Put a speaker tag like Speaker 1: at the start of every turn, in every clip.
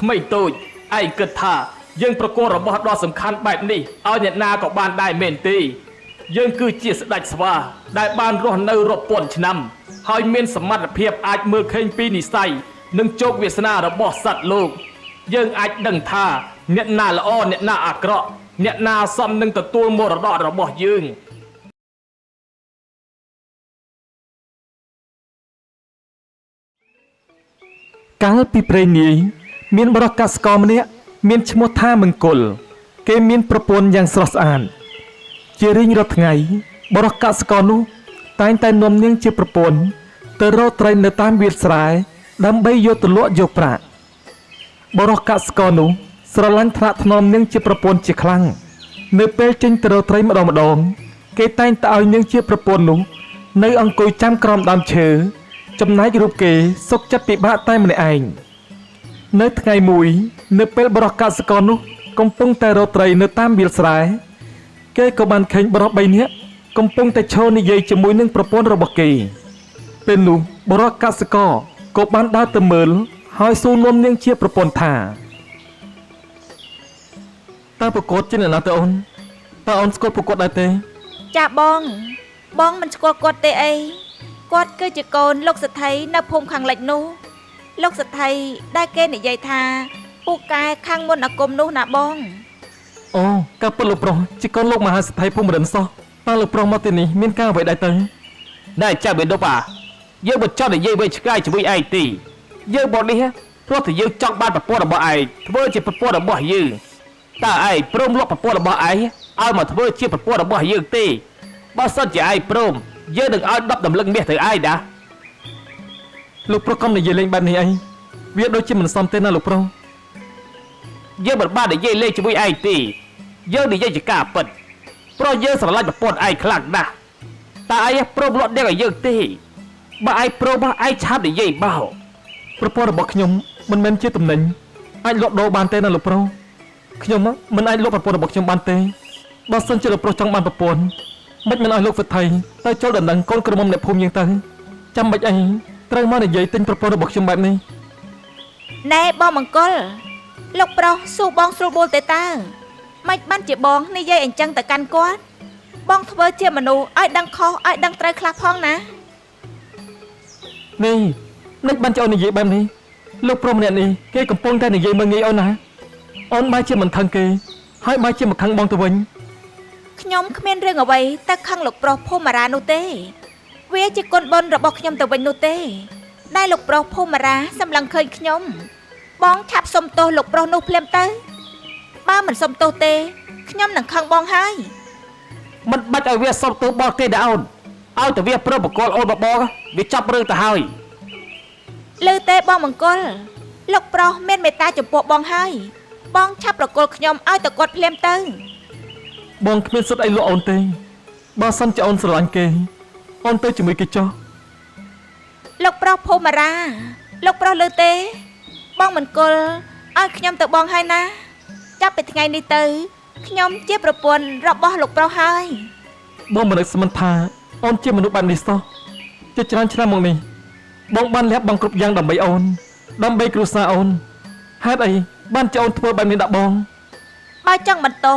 Speaker 1: ក្មេងតូចឯងគិតថាយើងប្រកួតរបស់ដ៏សំខាន់បែបនេះឲ្យអ្នកណាក៏បានដែរមែនទេយើងគឺជាស្ដេចស្វាដែលបានរស់នៅរាប់ពាន់ឆ្នាំហើយមានសមត្ថភាពអាចមើលឃើញពីនិស្ស័យនិងជោគវាសនារបស់សត្វលោកយើងអាចដឹងថាអ្នកណាល្អអ្នកណាអាក្រក់អ្នកណាសមនឹងទទួលមរតករបស់យើងកាលពីព្រេងនាយមានបរិះកសិករម្នាក់មានឈ្មោះថាមង្គលគេមានប្រពន្ធយ៉ាងស្រស់ស្អាតជារៀងរាល់ថ្ងៃបរិះកសិករនោះតែងតែនាំនាងជាប្រពន្ធទៅរកត្រីនៅតាមវាលស្រែដើម្បីយកទៅលក់យកប្រាក់បរិះកសិករនោះស្រឡាញ់ថ្នាក់ថ្នមនាងជាប្រពន្ធជាខ្លាំងនៅពេលចេញទៅរកត្រីម្ដងគេតែងតែឲ្យនាងជាប្រពន្ធនោះនៅអង្គុយចាំក្រោមដើមឈើចំណែករូបគេសុខចិត្តពិបាកតែម្នាក់ឯងនៅថ្ងៃមួយនៅពេលបរិះកសិករនោះកំពុងតែរកត្រីនៅតាមវាលស្រែគេក៏បានឃើញបរិះ3នាក់កំពុងតែឈរនិយាយជាមួយនឹងប្រពន្ធរបស់គេពេលនោះបរិះកសិករក៏បានដើរទៅមើលហើយសួរនាំនាងជាប្រពន្ធថាតើប្រកួតជាអ្នកណាទៅអូនតើអូនស្គាល់ប្រកួតដែរទេ
Speaker 2: ចាបងមិនស្គាល់គាត់ទេអីគាត់គឺជាកូនលោកសេដ្ឋីនៅភូមិខាងលិចនោះលោកសេដ្ឋីដែលគេនិយាយថាពូកែខាងមុនអាគមនោះណាបង
Speaker 1: អូកាពិតលោកប្រុសជាកូនលោកមហាសេដ្ឋីភូមិរិនសោះតើលោកប្រុសមកទីនេះមានការអ្វីដែរទៅដែលចាំបេដប់យើងមិនចង់និយាយវែងឆ្ងាយជាមួយឯងទេយើងមកនេះព្រោះតែយើងចង់បានប្រពន្ធរបស់ឯងធ្វើជាប្រពន្ធរបស់យើងតើឯងព្រមលក់ប្រពន្ធរបស់ឯងឲ្យមកធ្វើជាប្រពន្ធរបស់យើងទេបើសិនជាឯងព្រមយើងនឹងឲ្យ10តម្លឹងមាសទៅឯងណាលោកប្រុសកុំនិយាយលេងបែបនេះអីវាដូចជាមិនសមទេណាលោកប្រុសយើងមិនបាននិយាយលេងជាមួយឯងទេយើងនិយាយជាការពិតព្រោះយើងស្រឡាញ់ប្រពន្ធឯងខ្លាំងណាស់តើឯងព្រមលក់នាងឲ្យយើងទេបើឯងព្រមឯងឆាប់និយាយមកប្រពន្ធរបស់ខ្ញុំមិនមែនជាតំណែងអាចលក់ដូរបានទេណាលោកប្រុសខ្ញុំមិនអាចលក់ប្រពន្ធរបស់ខ្ញុំបានទេបើសិនជាលោកប្រុសចង់បានប្រពន្ធមិនឲ្យលោកសេដ្ឋីទៅចូលដណ្ដឹងកូនក្រមុំអ្នកភូមិយើងទៅចាំបាច់អីត្រូវមកនិយាយទិញប្រពន្ធរបស់ខ្ញុំបែបនេះ
Speaker 2: ណែបងមង្គលលោកប្រុសសួរបងស្រួលបួលទេតើមិនបានជាបងនិយាយអញ្ចឹងទៅកាន់គាត់បងធ្វើជាមនុស្សឲ្យដឹងខុសឲ្យដឹងត្រូវខ្លះផងណា
Speaker 1: នេះបានចោលនិយាយបែបនេះលោកប្រុសម្នាក់នេះគេកំពុងតែនិយាយមើងងាយអូនណាអូនបែរជាមិនខឹងគេហើយបែរជាមកខឹងបងទៅវិញ
Speaker 2: ខ្ញុំគ្មានរឿងអ្វីតែខឹងលោកប្រុសភូមិរានោះទេវាជាគុណបុណ្យរបស់ខ្ញុំទៅវិញនោះទេដែលលោកប្រុសភូមិរាសម្លឹងឃើញខ្ញុំបងឆាប់សុំទោសលោកប្រុសនោះភ្លាមទៅបើមិនសុំទោសទេខ្ញុំនឹងខឹងបងហើយ
Speaker 1: មិនបាច់ឲ្យវាសុំទោសបងទេដែរអូនឲ្យតែវាព្រមបកលអូនបបងវាចាប់រឿងទៅហើយ
Speaker 2: ឮទេបងមង្គលលោកប្រុសមានមេត្តាចំពោះបងហើយបងឆាប់ប្រកល់ខ្ញុំឲ្យទៅគាត់ភ្លាមទៅ
Speaker 1: បងគ្មានសិទ្ធិអីលក់អូនទេបើសិនជាអូនស្រឡាញ់គេអូនទៅជាមួយគេចុះ
Speaker 2: លោកប្រុសភូមិរាលោកប្រុសឮទេបងមង្គលឲ្យខ្ញុំទៅបងហើយណាចាប់ពីថ្ងៃនេះទៅខ្ញុំជាប្រពន្ធរបស់លោកប្រុសហើយ
Speaker 1: បងមិននឹកស្មានថាអូនជាមនុស្សបែបនេះសោះជាច្រើនឆ្នាំមកនេះបងបានលះបង់គ្រប់យ៉ាងដើម្បីអូនដើម្បីគ្រួសារអូនហេតុអីបានជាអូនធ្វើបែបនេះដាក់បង
Speaker 2: បើចង់បន្ទោ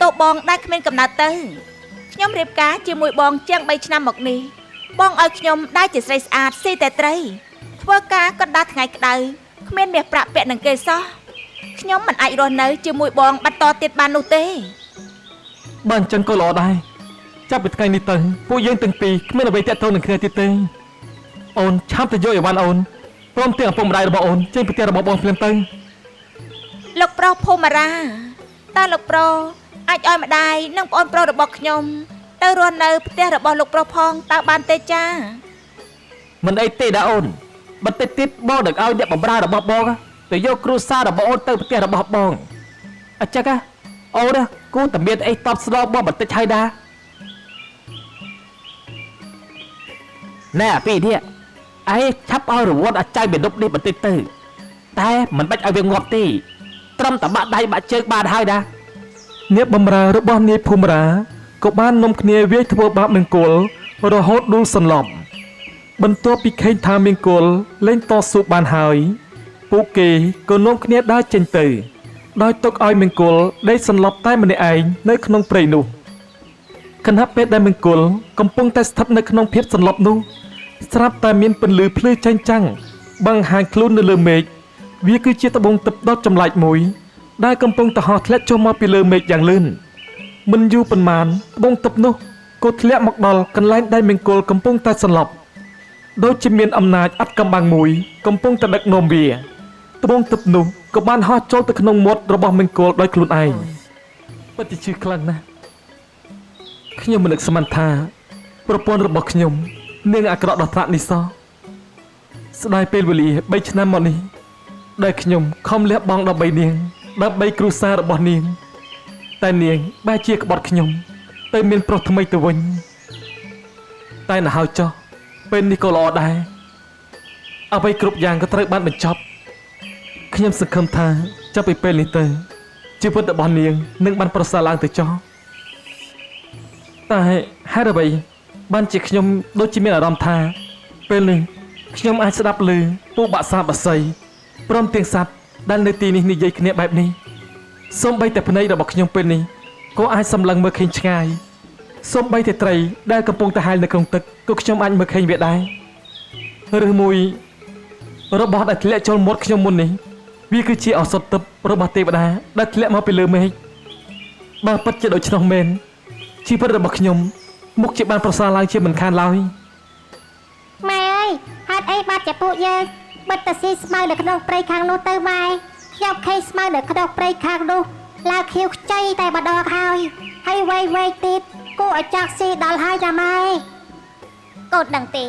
Speaker 2: សបងដែលគ្មានកំណត់ទៅខ្ញុំរៀបការជាមួយបងជាង3ឆ្នាំមកនេះបងឲ្យខ្ញុំដែលជាស្រីស្អាតស៊ីតែត្រីធ្វើការកណ្ដាលថ្ងៃក្តៅគ្មានមាសប្រាក់ពាក់នឹងគេសោះខ្ញុំមិនអាចរស់នៅជាមួយបងបន្តទៀតបាននោះទេ
Speaker 1: បើអញ្ចឹងក៏ល្អដែរចាប់ពីថ្ងៃនេះទៅពួកយើងទាំងពីរគ្មានអ្វីតាក់ទងនឹងគ្នាទៀតទេអូនឆាប់ទៅយកអីវ៉ាន់អូនព្រមទាំងឪពុកម្ដាយរបស់អូនចេញពីផ្ទះរបស់បងភ្លាមទៅ
Speaker 2: លោកប្រុសភូមិរាតើលោកប្រុសអាចឲ្យម្ដាយនិងប្អូនប្រុសរបស់ខ្ញុំទៅរស់នៅផ្ទះរបស់លោកប្រុសផងតើបានទេចា
Speaker 1: មិនអីទេដែរអូនបន្តិចទៀតបងនឹងឲ្យអ្នកបម្រើរបស់បងទៅយកគ្រួសាររបស់អូនទៅផ្ទះរបស់បងអញ្ចឹងអូនគូតែមានអីតបស្នងបងបន្តិចហើយដែរណែពីនេះឯងឆាប់ឲ្យរវល់អាចចៃបេដប់នេះបន្តិចទៅតែមិនបាច់ឲ្យវាងាប់ទេត្រឹមតែបាក់ដៃបាក់ជើងបានហើយដែរអ្នកបម្រើរបស់នាយភូមិរាក៏បាននាំគ្នាវាយធ្វើបាបមង្គលរហូតដួលសន្លប់បន្ទាប់ពីឃើញថាមង្គលលែងតស៊ូបានហើយ ពួកគេក៏នាំគ្នាដើរចេញទៅដោយទុកឲ្យមង្គលដេកសន្លប់តែម្នាក់ឯងនៅក្នុងព្រៃនោះខណៈពេលដែលមង្គលកំពុងតែស្ថិតនៅក្នុងភាពសន្លប់នោះស្រាប់តែមានពន្លឺភ្លឺចែងចាំងបង្ហាញខ្លួននៅលើមេឃវាគឺជាត្បូងទឹកដុតចម្លែកមួយដែលកំពុងតែហោះធ្លាក់ចុះមកពីលើមេឃយ៉ាងលឿនមិនយូរប៉ុន្មានត្បូងទឹកនោះក៏ធ្លាក់មកដល់កន្លែងដែលមង្គលកំពុងតែសន្លប់ដូចជាមានអំណាចអត់កំបាំងមួយកំពុងតែដឹកនាំវាត្បូងទឹកនោះក៏បានហោះចូលទៅក្នុងមាត់របស់មង្គលដោយខ្លួនឯងពិតជាឈឺខ្លាំងណាស់ខ្ញុំមិននឹកស្មានថាប្រពន្ធរបស់ខ្ញុំនាងអាក្រក់ដល់ថ្នាក់នេះសោះស្ដាយពេលវេលា3ឆ្នាំមកនេះដែលខ្ញុំខំលះបង់ដើម្បីនាងដើម្បីគ្រួសាររបស់នាងតែនាងបែរជាក្បត់ខ្ញុំទៅមានប្រុសថ្មីទៅវិញតែណ៎ហើយចុះពេលនេះក៏ល្អដែរអ្វីគ្រប់យ៉ាងក៏ត្រូវបានបញ្ចប់ខ្ញុំសង្ឃឹមថាចាប់ពីពេលនេះទៅជីវិតរបស់នាងនឹងបានប្រសើរឡើងទៅចុះតែហេតុអ្វីបានជាខ្ញុំដូចជាមានអារម្មណ៍ថាពេលនេះខ្ញុំអាចស្ដាប់ឮពូបាក់សាបាសីព្រមទាំងសត្វដែលនៅទីនេះនិយាយគ្នាបែបនេះសូម្បីតែភ្នែករបស់ខ្ញុំពេលនេះក៏អាចសម្លឹងមើលឃើញឆ្ងាយសូម្បីតែត្រីដែលកំពុងតែហែលនៅក្នុងទឹកក៏ខ្ញុំអាចមើលឃើញវាដែរឬមួយរបស់ដែលធ្លាក់ចូលមាត់ខ្ញុំមុននេះវាគឺជាឱសថទិព្វរបស់ទេវតាដែលធ្លាក់មកពីលើមេឃបើពិតជាដូច្នោះមែនជីវិតរបស់ខ្ញុំមុខជាបានប្រសើរឡើងជាមិនខានឡើយ
Speaker 3: ម៉ែអើយហេតុអីបាត់ជាពួកយើងបិទទៅស៊ីស្មៅនៅក្នុងព្រៃខាងនោះទៅម៉ែខ្ញុំឃើញស្មៅនៅក្នុងព្រៃខាងនោះឡើងខៀវខ្ចីតែម្ដងហើយវែងទៀតគួរឲ្យចាក់ស៊ីដល់ហើយណាម៉ែ
Speaker 2: កូនដឹងទេ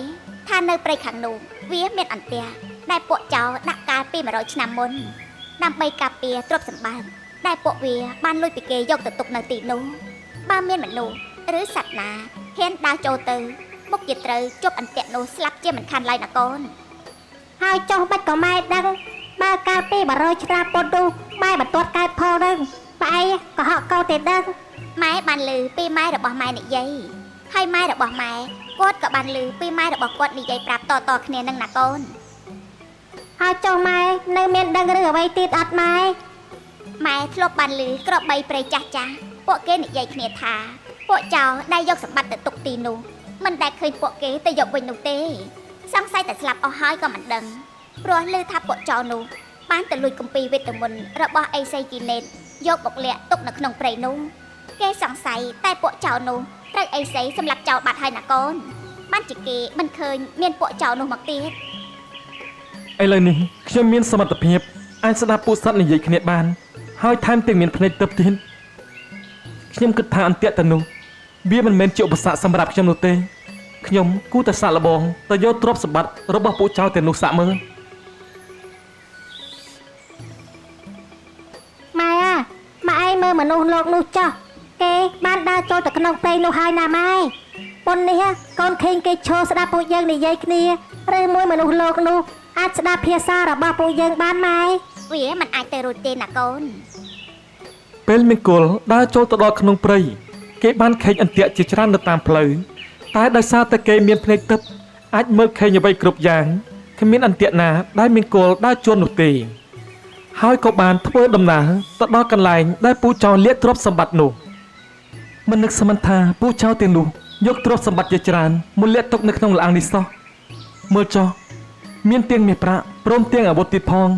Speaker 2: ថានៅព្រៃខាងនោះវាមានអន្ទះដែលពួកចៅដាក់កាលពី100ឆ្នាំមុនដើម្បីការពារទ្រព្យសម្បត្តិដែលពួកវាបានលួចពីគេយកទៅទុកនៅទីនោះបើមានមនុស្សឬសត្វណាហ៊ានដើរចូលទៅមុខជាត្រូវជប់អន្ទាក់នោះស្លាប់ជាមិនខានឡើយណាកូន
Speaker 3: ហើយចុះបាច់ក៏ម៉ែដឹងបើកាលពី100ឆ្នាំពុននោះម៉ែបន្ទាត់កើតផងនឹងបែរក៏ហក់កោទេដឹង
Speaker 2: ម៉ែបានឮពីម៉ែរបស់ម៉ែនិយាយហើយម៉ែរបស់ម៉ែគាត់ក៏បានឮពីម៉ែរបស់គាត់និយាយប្រាប់តគ្នានឹងណាកូន
Speaker 3: ហើយចុះម៉ែនៅមានដឹងរឿងអ្វីទៀតអត់ម៉ែ
Speaker 2: ម៉ែធ្លាប់បានឮក្របីព្រៃចាស់ពួកគេនិយាយគ្នាថាពួកចៅដែលយកសម្បត្តិទៅទុកទីនោះមិនដែលឃើញពួកគេទៅយកវិញនោះទេសង្ស័យតែស្លាប់អស់ហើយក៏មិនដឹងព្រោះឮថាពួកចៅនោះបានទៅលួចគម្ពីរវេទមន្តរបស់អេសីជីណេតយកមកលាក់ទុកនៅក្នុងព្រៃនោះគេសង្ស័យតែពួកចៅនោះត្រូវអេសីសម្លាប់ចៅបាត់ហើយណាកូនបានជាគេមិនឃើញមានពួកចៅនោះមកទៀត
Speaker 1: ឥឡូវនេះខ្ញុំមានសមត្ថភាពអាចស្ដាប់ពួកសត្វនិយាយគ្នាបានហើយថែមទាំងមានភ្នែកទិព្វទៀតខ្ញុំគិតថាអន្ទាក់ទៅនោះវាមិនមែនជាឧបសគ្គសម្រាប់ខ្ញុំនោះទេខ្ញុំគួរតែសាកល្បងទៅយកទ្រព្យសម្បត្តិរបស់ពួកចៅទាំងនោះសាកមើល
Speaker 3: ម៉ែឯងមើលមនុស្សលោកនោះចោះគេបានដើរចូលទៅក្នុងព្រៃនោះហើយណាម៉ែប៉ុននេះកូនឃើញគេឈរស្ដាប់ពួកយើងនិយាយគ្នាឬមួយមនុស្សលោកនោះអាចស្ដាប់ភាសារបស់ពួកយើងបានម៉ែ
Speaker 2: វាមិនអាចទៅរួចទេណាកូន
Speaker 1: ពេលមង្គលដើរចូលទៅដល់ក្នុងព្រៃគេបានឃើញអន្ទាក់ជាច្រើននៅតាមផ្លូវតែដោយសារតែគេមានភ្នែកទិព្វអាចមើលឃើញអ្វីគ្រប់យ៉ាងគ្មានអន្ទាក់ណាដែលមង្គលដើរជន់នោះទេហើយក៏បានធ្វើដំណើរទៅដល់កន្លែងដែលពូចៅលាក់ទ្រព្យសម្បត្តិនោះមិននឹកស្មានថាពូចៅទាំងនោះយកទ្រព្យសម្បត្តិជាច្រើនមកលាក់ទុកនៅក្នុងលំអាងនេះសោះមើលចុះមានទាំងមាសប្រាក់ព្រមទាំងអាវុធទៀតផង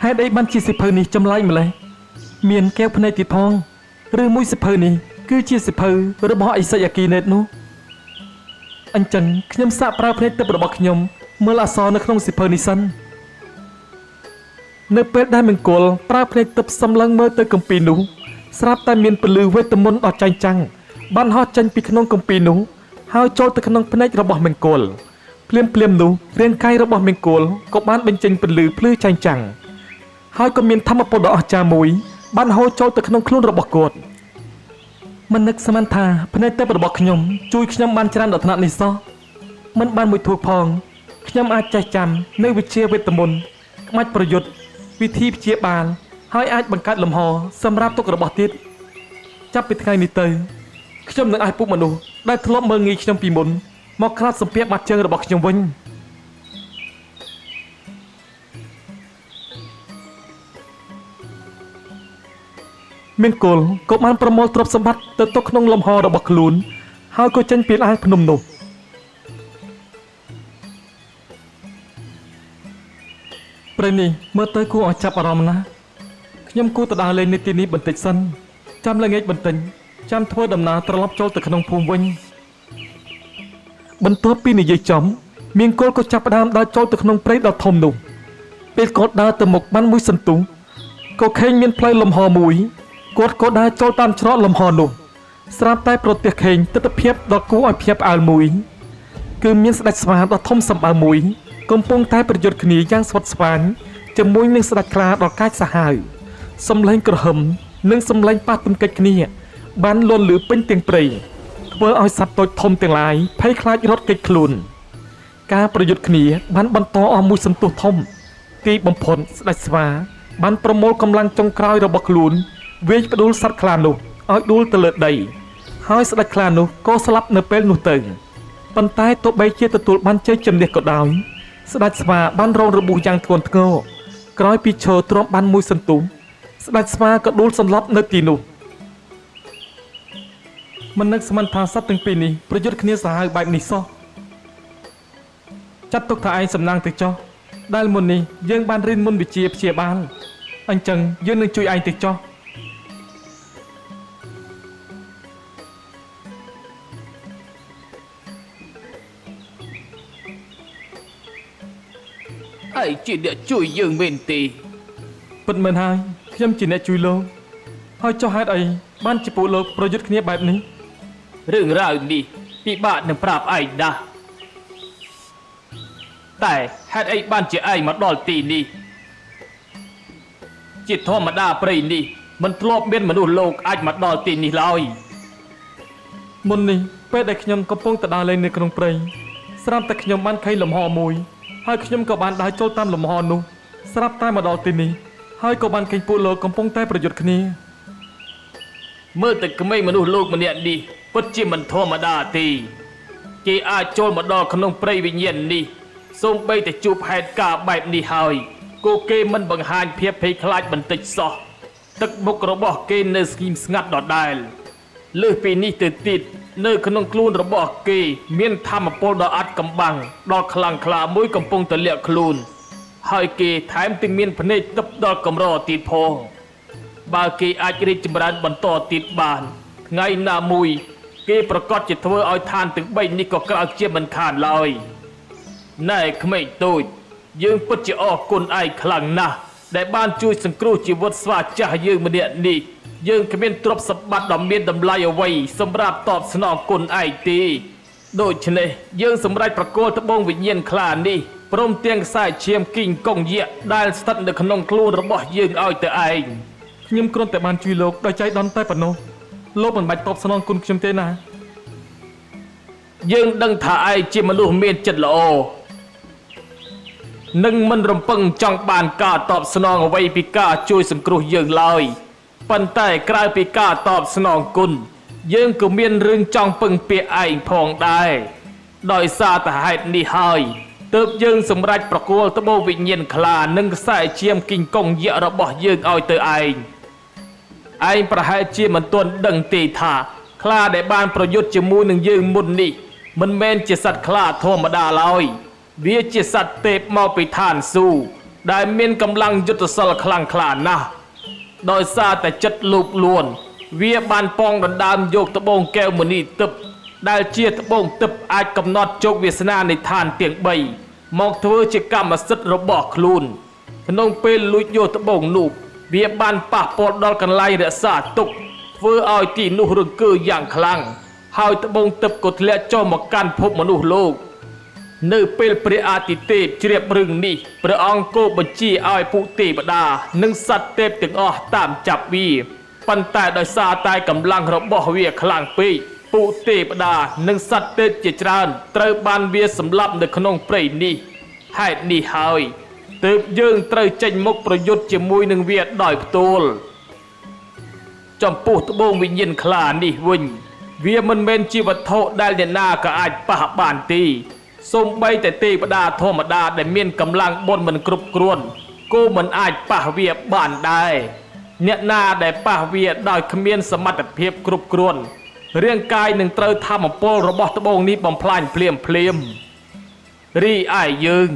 Speaker 1: ហេតុអីបានជាសិភៅនេះចម្លែកម្លេះមានកែវភ្នែកទៀតផងឬមួយសិភៅនេះគឺជាសិភៅរបស់អេសីអាគីណេតនោះអញ្ចឹងខ្ញុំសាកប្រើភ្នែកទិព្វរបស់ខ្ញុំមើលអក្សរនៅក្នុងសិភៅនេះសិននៅពេលដែលមង្គលប្រើភ្នែកទិព្វសម្លឹងមើលទៅគម្ពីរនោះស្រាប់តែមានពលឺវេទមន្តដ៏ចែងចាំងបានហោះចេញពីក្នុងគម្ពីរនោះហើយចូលទៅក្នុងភ្នែករបស់មង្គលភ្លាមនោះរាងកាយរបស់មង្គលក៏បានបញ្ចេញពន្លឺភ្លឺចែងចាំងហើយក៏មានធម្មពលដ៏អស្ចារ្យមួយបានហូរចូលទៅក្នុងខ្លួនរបស់គាត់មិននឹកស្មានថាភ្នែកទិព្វរបស់ខ្ញុំជួយខ្ញុំបានច្រើនដល់ថ្នាក់នេះសោះមិនបានមួយធូរផងខ្ញុំអាចចេះចាំនៅវិជ្ជាវេទមន្តក្បាច់ប្រយុទ្ធវិធីព្យាបាលហើយអាចបង្កើតលំហសម្រាប់ទុករបស់ទៀតចាប់ពីថ្ងៃនេះទៅខ្ញុំនឹងឲ្យពុកមនុស្សដែលធ្លាប់មើលងាយខ្ញុំពីមុនមកក្រាបសំពះបាត់ជើងរបស់ខ្ញុំវិញ មានគោលក៏បានប្រមូលទ្រព្យសម្បត្តិទៅទុកក្នុងលំហរបស់ខ្លួនហើយក៏ចេញពីអាងភ្នំនោះព្រៃនេះមើលទៅគួរឲ្យចាប់អារម្មណ៍ណាស់ខ្ញុំគួរទៅដើរលេងនៅទីនេះបន្តិចសិនចាំល្ងាចបន្តិចចាំធ្វើដំណើរត្រឡប់ចូលទៅក្នុងភូមិវិញបន្ទាប់ពីនិយាយចំមានគោលក៏ចាប់ផ្ដើមដើរចូលទៅក្នុងព្រៃដ៏ធំនោះពេលគាត់ដើរទៅមុខបានមួយសន្ទុះក៏ឃើញមានផ្លូវលំហមួយគាត់ក៏ដើរចូលតាមច្រកលំហនោះស្រាប់តែប្រទះឃើញទិដ្ឋភាពដ៏គួរឲ្យភ្ញាក់ផ្អើលមួយគឺមានស្ដេចស្វាដ៏ធំសម្បើមមួយកំពុងតែប្រយុទ្ធគ្នាយ៉ាងស្វិតស្វាញជាមួយនឹងស្ដេចខ្លាដ៏កាចសាហាវសំឡេងក្រហមនិងសំឡេងប៉ះទង្គិចគ្នាបានលាន់លឺពេញទាំងព្រៃធ្វើឲ្យសត្វតូចធំទាំងឡាយភ័យខ្លាចរត់គេចខ្លួនការប្រយុទ្ធគ្នាបានបន្តអស់មួយសន្ទុះធំទីបំផុតស្ដេចស្វាបានប្រមូលកម្លាំងចុងក្រោយរបស់ខ្លួនវាយផ្ដួលសត្វខ្លានោះឲ្យដួលទៅលើដីហើយស្ដេចខ្លានោះក៏ស្លាប់នៅពេលនោះទៅប៉ុន្តែទោះបីជាទទួលបានជ័យជំនះក៏ដោយស្ដេចស្វាបានរងរបួសយ៉ាងធ្ងន់ធ្ងរក្រោយពីឈរទ្រាំបានមួយសន្ទុះស្ដេចស្វាក៏ដួលសន្លប់នៅទីនោះមិននឹកស្មានថាសត្វទាំងពីរនេះប្រយុទ្ធគ្នាសាហាវបែបនេះសោះចាត់ទុកថាឯងសំណាងទៅចុះដែលមុននេះយើងបានរៀនមុនវិជ្ជាព្យាបាលអញ្ចឹងយើងនឹងជួយឯងទៅចុះ
Speaker 4: ឯងជាអ្នកជួយយើងមែនទេ
Speaker 1: ពិតមែនហើយខ្ញុំជាអ្នកជួយលោកហើយចុះហេតុអីបានជាពួកលោកប្រយុទ្ធគ្នាបែបនេះ
Speaker 4: រឿងរ៉ាវនេះពិបាកនឹងប្រាប់ឯងណាស់តែហេតុអីបានជាឯងមកដល់ទីនេះជាធម្មតាព្រៃនេះមិនធ្លាប់មានមនុស្សលោកអាចមកដល់ទីនេះឡើយ
Speaker 1: មុននេះពេលដែលខ្ញុំកំពុងទៅដើរលេងនៅក្នុងព្រៃស្រាប់តែខ្ញុំបានឃើញលំហមួយហើយខ្ញុំក៏បានដើរចូលតាមលំហនោះស្រាប់តែមកដល់ទីនេះហើយក៏បានឃើញពួកលោកកំពុងតែប្រយុទ្ធគ្នា
Speaker 4: មើលទៅក្មេងមនុស្សលោកម្នាក់នេះពិតជាមិនធម្មតាទេគេអាចចូលមកដល់ក្នុងព្រៃវិញ្ញាណនេះសូម្បីតែជួបហេតុការណ៍បែបនេះហើយក៏គេមិនបង្ហាញភាពភ័យខ្លាចបន្តិចសោះទឹកមុខរបស់គេនៅស្ងៀមស្ងាត់ដដែលលើសពីនេះទៅទៀតនៅក្នុងខ្លួនរបស់គេមានធម្មពលដ៏អាត់កំបាំងដ៏ខ្លាំងក្លាមួយកំពុងតែលាក់ខ្លួនហើយគេថែមទាំងមានភ្នែកទិព្វដល់កម្រទៀតផងបើគេអាចរីកចម្រើនបន្តទៀតបានថ្ងៃណាមួយគេប្រកាសជាធ្វើឲ្យឋានទាំង3នេះក៏ក្រើកជាមិនខានឡើយណែក្មេងតូចយើងពិតជាអរគុណឯងខ្លាំងណាស់ដែលបានជួយសង្គ្រោះជីវិតស្វាចាស់យើងម្នាក់នេះយើងគ្មានទ្រព្យសម្បត្តិដ៏មានតម្លៃអ្វីសម្រាប់តបស្នងគុណឯងទេដូច្នេះយើងសម្រេចប្រគល់ត្បូងវិញ្ញាណខ្លានេះព្រមទាំងខ្សែឈាមគីងកុងយៈដែលស្ថិតនៅក្នុងខ្លួនរបស់យើងឲ្យទៅឯង
Speaker 1: ខ្ញុំគ្រាន់តែបានជួយលោកដោយចៃដន្យតែប៉ុណ្ណោះលោកមិនបាច់តបស្នងគុណខ្ញុំទេណា
Speaker 4: យើងដឹងថាឯងជាមនុស្សមានចិត្តល្អនឹងមិនរំពឹងចង់បានការតបស្នងអ្វីពីការជួយសង្គ្រោះយើងឡើយប៉ុន្តែក្រៅពីការតបស្នងគុណយើងក៏មានរឿងចង់ពឹងពាក្យឯងផងដែរដោយសារតែហេតុនេះហើយទើបយើងសម្រេចប្រគល់ត្បូងវិញ្ញាណខ្លានិងខ្សែឈាមគីងកុងយៈរបស់យើងឲ្យទៅឯងប្រហែលជាមិនទាន់ដឹងទេថាខ្លាដែលបានប្រយុទ្ធជាមួយនឹងយើងមុននេះមិនមែនជាសត្វខ្លាធម្មតាឡើយវាជាសត្វទេពមកពីឋានសួគ៌ដែលមានកម្លាំងយុទ្ធសាស្ត្រខ្លាំងក្លាណាស់ដោយសារតែចិត្តលោភលួនវាបានប៉ងដណ្ដើមយកត្បូងកែវមณีទិព្វដែលជាត្បូងទិព្វអាចកំណត់ជោគវាសនានៃឋានទាំង3មកធ្វើជាកម្មសិទ្ធិរបស់ខ្លួនក្នុងពេលលួចយកត្បូងនោះវាបានប៉ះពាល់ដល់កន្លែងរក្សាទុកធ្វើឲ្យទីនោះរង្គើយ៉ាងខ្លាំងហើយត្បូងទិព្វក៏ធ្លាក់ចុះមកកាន់ភពមនុស្សលោកនៅពេលព្រះអាទិទេពជ្រាបរឿងនេះព្រះអង្គក៏បញ្ជាឲ្យពួកទេវតានិងសត្វទេពទាំងអស់តាមចាប់វាប៉ុន្តែដោយសារតែកម្លាំងរបស់វាខ្លាំងពេកពួកទេវតានិងសត្វទេពជាច្រើនត្រូវបានវាសម្លាប់នៅក្នុងព្រៃនេះហេតុនេះហើយទើបយើងត្រូវចេញមុខប្រយុទ្ធជាមួយនឹងវាដោយផ្ទាល់ចំពោះត្បូងវិញ្ញាណខ្លានេះវិញវាមិនមែនជាវត្ថុដែលអ្នកណាក៏អាចប៉ះបានទេសូម្បីតែទេវតាធម្មតាដែលមានកម្លាំងបុណ្យមិនគ្រប់គ្រាន់ក៏មិនអាចប៉ះវាបានដែរ អ្នកណាដែលប៉ះវាដោយគ្មានសមត្ថភាពគ្រប់គ្រាន់រាងកាយនឹងត្រូវធម្មពលរបស់ត្បូងនេះបំផ្លាញភ្លាមរីឯយើង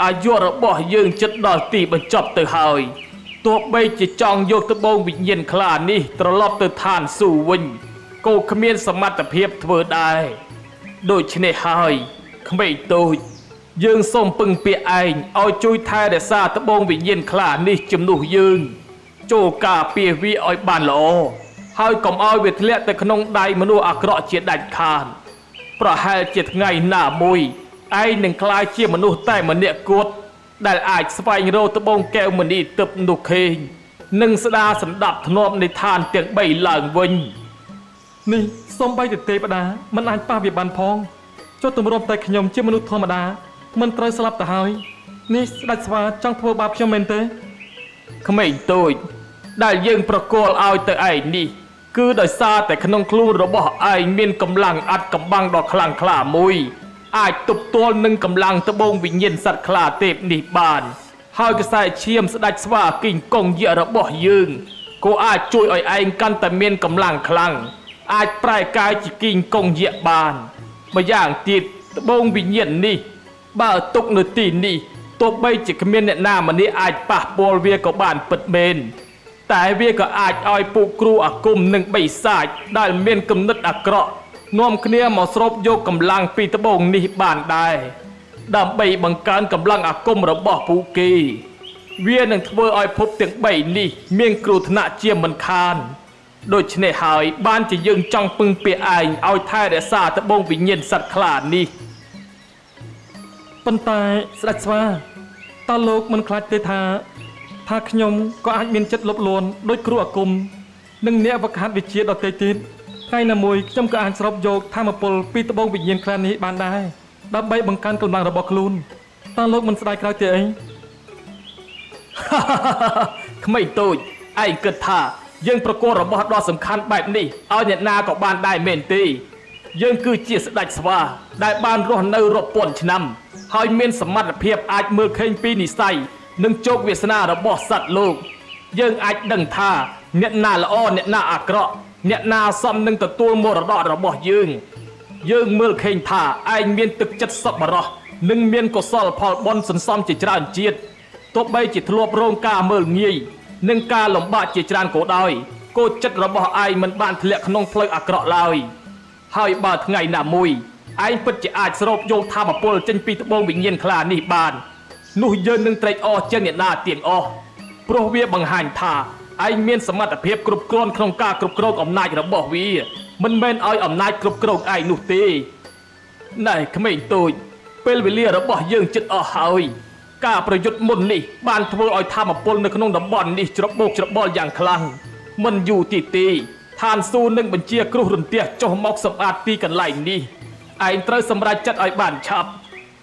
Speaker 4: អាយុរបស់យើងជិតដល់ទីបញ្ចប់ទៅហើយទោះបីជាចង់យកត្បូងវិញ្ញាណខ្លានេះត្រឡប់ទៅឋានសួគ៌វិញក៏គ្មានសមត្ថភាពធ្វើដែរដូច្នេះហើយក្មេងតូចយើងសូមពឹងពាក្យឯងឲ្យជួយថែរក្សាត្បូងវិញ្ញាណខ្លានេះជំនួសយើងចូលការពារវាឲ្យបានល្អហើយកុំឲ្យវាធ្លាក់ទៅក្នុងដៃមនុស្សអាក្រក់ជាដាច់ខាតប្រហែលជាថ្ងៃណាមួយឯងនឹងក្លាយជាមនុស្សតែម្នាក់គត់ដែលអាចស្វែងរកត្បូងកែវមณีទឹកនោះខេងនិងស្ដារសណ្ដាប់ធ្នាប់នៃឋានទាំង3ឡើងវិញ
Speaker 1: នេះសូម្បីតែទេវតាមិនអាចប៉ះវាបានផងចុះទម្រាំតែខ្ញុំជាមនុស្សធម្មតាមិនត្រូវស្លាប់ទៅហើយនេះស្ដេចស្វាចង់ធ្វើបាបខ្ញុំមែនទេ
Speaker 4: ក្មេងតូចដែលយើងប្រគល់ឲ្យទៅឯងនេះគឺដោយសារតែក្នុងខ្លួនរបស់ឯងមានកម្លាំងអាត់កំបាំងដ៏ខ្លាំងក្លាមួយអាចទប់ទល់នឹងកម្លាំងត្បូងវិញ្ញាណសត្វខ្លាទេពនេះបានហើយខ្សែឈាមស្ដេចស្វាគីងកុងយៈរបស់យើងក៏អាចជួយឲ្យឯងកាន់តែមានកម្លាំងខ្លាំងអាចប្រែកាយជាគីងកុងយៈបានម្យ៉ាងទៀតត្បូងវិញ្ញាណនេះបើទុកនៅទីនេះទោះបីជាគ្មានអ្នកណាម្នាក់អាចប៉ះពាល់វាក៏បានពិតមែនតែវាក៏អាចឲ្យពួកគ្រូអាគមនិងបិសាចដែលមានគំនិតអាក្រក់នាំគ្នាមកស្រូបយកកម្លាំងពីត្បូងនេះបានដែរដើម្បីបង្កើនកម្លាំងអាគមរបស់ពួកគេវានឹងធ្វើឲ្យភពទាំង3នេះមានគ្រោះថ្នាក់ជាមិនខានដូច្នេះហើយបានជាយើងចង់ពឹងពាក្យឯងឲ្យថែរក្សាត្បូងវិញ្ញាណសត្វខ្លានេះ
Speaker 1: ប៉ុន្តែស្ដេចស្វាតើលោកមិនខ្លាចទេថាខ្ញុំក៏អាចមានចិត្តលុបលន់ដោយគ្រូអាគមនិងអ្នកវឹកហាត់វិជ្ជាដទៃទៀតថ្ងៃណាមួយខ្ញុំក៏អាចស្រូបយកធម្មពលពីត្បូងវិញ្ញាណខ្លានេះបានដែរដើម្បីបង្កើនកម្លាំងរបស់ខ្លួនតើលោកមិនស្ដាយក្រោយទេអី
Speaker 4: ក្មេងតូចឯងគិតថាយើងប្រកួតរបស់ដ៏សំខាន់បែបនេះឲ្យអ្នកណាក៏បានដែរមែនទេយើងគឺជាស្ដេចស្វាដែលបានរស់នៅរាប់ពាន់ឆ្នាំហើយមានសមត្ថភាពអាចមើលឃើញពីនិស្ស័យនិងជោគវាសនារបស់សត្វលោកយើងអាចដឹងថាអ្នកណាល្អអ្នកណាអាក្រក់អ្នកណាសមនឹងទទួលមរតករបស់យើងមើលឃើញថាឯងមានទឹកចិត្តសប្បុរសនិងមានកុសលផលបុណ្យសន្សំជាច្រើនជាតិទោះបីជាធ្លាប់រងការមើលងាយនិងការលំបាកជាច្រើនក៏ដោយគោលចិត្តរបស់ឯងមិនបានធ្លាក់ក្នុងផ្លូវអាក្រក់ឡើយហើយបើថ្ងៃណាមួយឯងពិតជាអាចស្រូបយកធម៌ពលចេញពីត្បូងវិញ្ញាណខ្លានេះបាននោះយើងនឹងត្រេកអរជាងអ្នកណាទៀតអស់ព្រោះវាបង្ហាញថាឯងមានសមត្ថភាពគ្រប់គ្រាន់ក្នុងការគ្រប់គ្រងអំណាចរបស់វាមិនមែនឲ្យអំណាចគ្រប់គ្រងឯងនោះទេណែក្មេងតូចពេលវេលារបស់យើងជិតអស់ហើយការប្រយុទ្ធមុននេះបានធ្វើឲ្យធម៌ពលនៅក្នុងតំបន់នេះច្របូកច្របល់យ៉ាងខ្លាំងមិនយូរទីទេឋានសួគ៌នឹងបញ្ជាគ្រោះរន្ទះចុះមកសម្អាតទីកន្លែងនេះឯងត្រូវសម្រេចចិត្តឲ្យបានឆាប់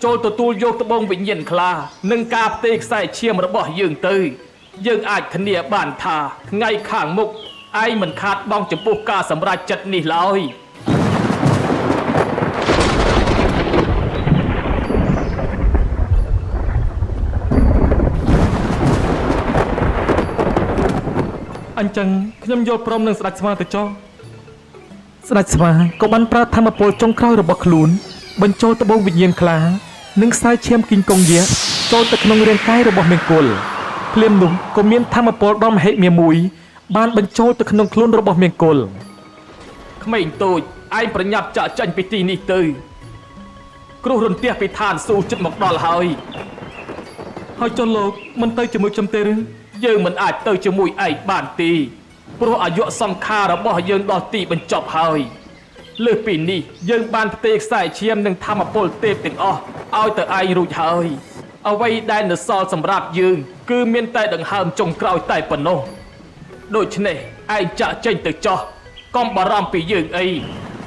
Speaker 4: ចូលទទួលយកត្បូងវិញ្ញាណខ្លានិងការផ្ទេរខ្សែឈាមរបស់យើងទៅយើងអាចធានាបានថាថ្ងៃខាងមុខឯងមិនខាតបង់ចំពោះការសម្រេចចិត្តនេះឡើយ
Speaker 1: អញ្ចឹងខ្ញុំយល់ព្រមនឹងស្ដេចស្វាទៅចុះស្ដេចស្វាក៏បានប្រើធម្មពលចុងក្រោយរបស់ខ្លួនបញ្ចូលត្បូងវិញ្ញាណខ្លានិងខ្សែឈាមគីងកុងយៈចូលទៅក្នុងរាងកាយរបស់មង្គលភ្លាមនោះក៏មានធម្មពលដ៏មហិមាមួយបានបញ្ចូលទៅក្នុងខ្លួនរបស់មង្គល
Speaker 4: ក្មេងតូចឯងប្រញាប់ចាក់ចេញពីទីនេះទៅគ្រោះរន្ទះពីឋានសួគ៌ជិតមកដល់ហើយ
Speaker 1: ចុះលោកមិនទៅជាមួយខ្ញុំទេឬ
Speaker 4: យើងមិនអាចទៅជាមួយឯងបានទេព្រោះអាយុសង្ខាររបស់យើងដល់ទីបញ្ចប់ហើយលើសពីនេះយើងបានផ្ទេរខ្សែឈាមនិងធម្មពលទេពទាំងអស់ឲ្យទៅឯងរួចហើយអ្វីដែលនៅសល់សម្រាប់យើងគឺមានតែដង្ហើមចុងក្រោយតែប៉ុណ្ណោះដូច្នេះឯងចាក់ចេញទៅចោះកុំបារម្ភពីយើងអី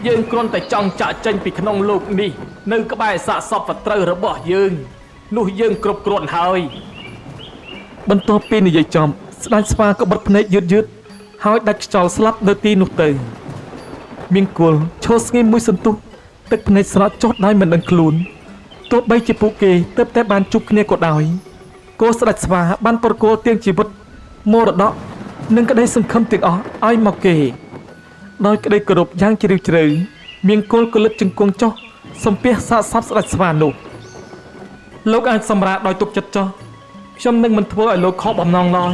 Speaker 4: យើងគ្រាន់តែចង់ចាក់ចេញពីក្នុងលោកនេះនៅក្បែរសាកសពត្រូវរបស់យើងនោះយើងគ្រប់គ្រាន់ហើយ
Speaker 1: បន្ទាប់ពីនិយាយចំស្ដេចស្វាក៏បិទភ្នែកយឺតហើយដាច់ខ្យល់ស្លាប់នៅទីនោះទៅមង្គលឈរស្ងៀមមួយសន្ទុះទឹកភ្នែកស្រក់ចុះដោយមិនដឹងខ្លួនទោះបីជាពួកគេទើបតែបានជួបគ្នាក៏ដោយគោស្ដេចស្វាបានប្រគល់ទាងជីវិតមរតក និងក្តីសង្ឃឹមទាំងអស់ឲ្យមកគេដោយក្តីគោរពយ៉ាងជ្រាលជ្រៅមានគោលកលិតជង្គង់ចុះសំពះសាកសពស្ដេចស្វានោះលោកអាចសម្រាកដោយទុកចិត្តចុះខ្ញុំនឹងមិនធ្វើឲ្យលោកខកបំណងឡើយ